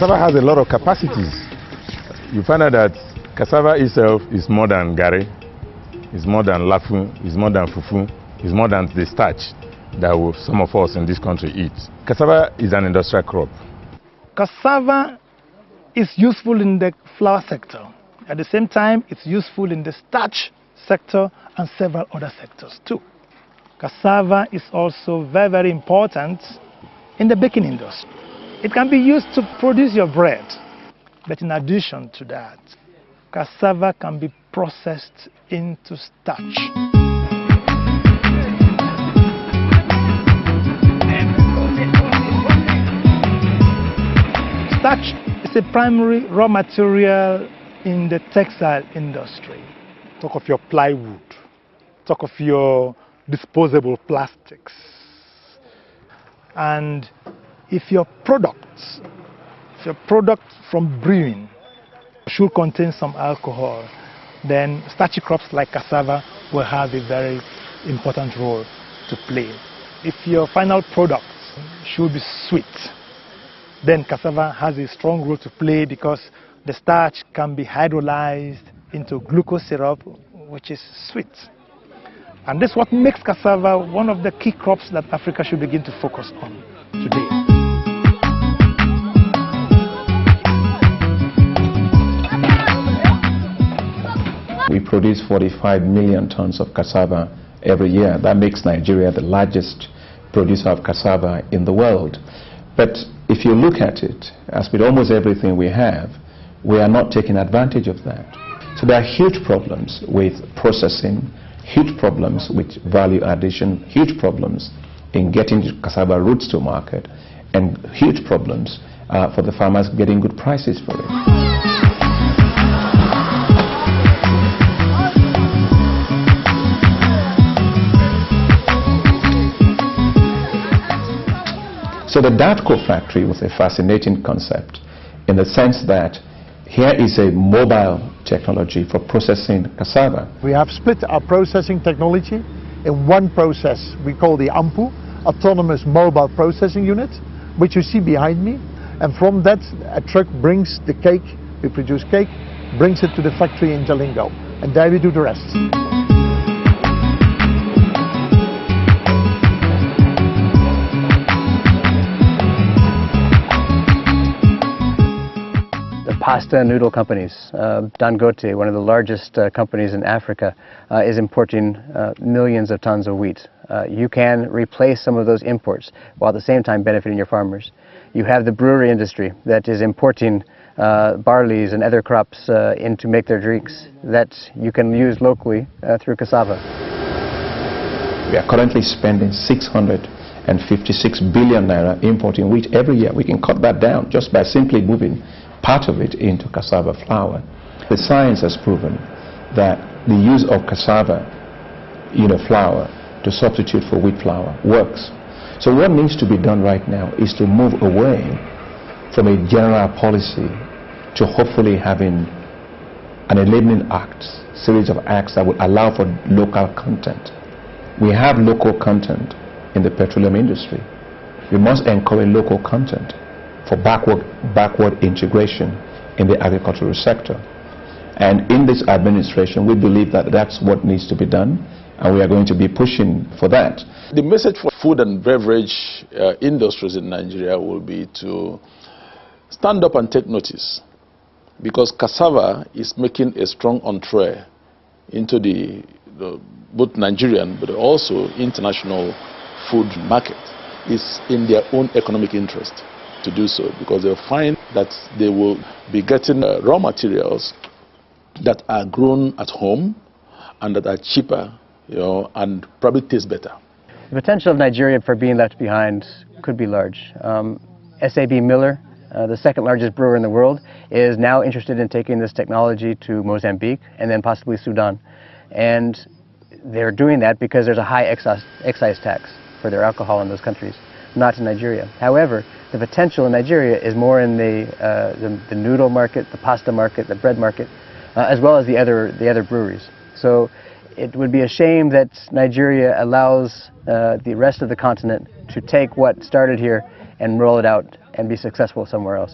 Cassava has a lot of capacities. You find out that cassava itself is more than gari, is more than lafun, is more than fufu, is more than the starch that some of us in this country eat. Cassava is an industrial crop. Cassava is useful in the flour sector. At the same time, it's useful in the starch sector and several other sectors too. Cassava is also very, very important in the baking industry. It can be used to produce your bread. But in addition to that, cassava can be processed into starch. Starch is a primary raw material in the textile industry. Talk of your plywood, talk of your disposable plastics. And if your product from brewing should contain some alcohol, then starchy crops like cassava will have a very important role to play. If your final product should be sweet, then cassava has a strong role to play because the starch can be hydrolyzed into glucose syrup, which is sweet. And this is what makes cassava one of the key crops that Africa should begin to focus on today. We produce 45 million tons of cassava every year. That makes Nigeria the largest producer of cassava in the world. But if you look at it, as with almost everything we have, we are not taking advantage of that. So there are huge problems with processing, huge problems with value addition, huge problems in getting cassava roots to market, and huge problems for the farmers getting good prices for it. So the Datco factory was a fascinating concept in the sense that here is a mobile technology for processing cassava. We have split our processing technology in one process we call the AMPU, Autonomous Mobile Processing Unit, which you see behind me. And from that, a truck brings the cake, we produce cake, brings it to the factory in Jalingo. And there we do the rest. Pasta and noodle companies. Dangote, one of the largest companies in Africa, is importing millions of tons of wheat. You can replace some of those imports while at the same time benefiting your farmers. You have the brewery industry that is importing barleys and other crops in to make their drinks that you can use locally through cassava. We are currently spending 656 billion naira importing wheat every year. We can cut that down just by simply moving part of it into cassava flour. The science has proven that the use of cassava flour to substitute for wheat flour works. So what needs to be done right now is to move away from a general policy to hopefully having an enabling act, series of acts that would allow for local content. We have local content in the petroleum industry. We must encourage local content for backward integration in the agricultural sector. And in this administration, we believe that that's what needs to be done, and we are going to be pushing for that. The message for food and beverage industries in Nigeria will be to stand up and take notice, because cassava is making a strong entree into the both Nigerian but also international food market. It's in their own economic interest to do so, because they'll find that they will be getting raw materials that are grown at home and that are cheaper, and probably taste better. The potential of Nigeria for being left behind could be large. SAB Miller, the second largest brewer in the world, is now interested in taking this technology to Mozambique and then possibly Sudan. And they're doing that because there's a high excise tax for their alcohol in those countries, not in Nigeria. However, the potential in Nigeria is more in the noodle market, the pasta market, the bread market, as well as the other breweries. So it would be a shame that Nigeria allows the rest of the continent to take what started here and roll it out and be successful somewhere else.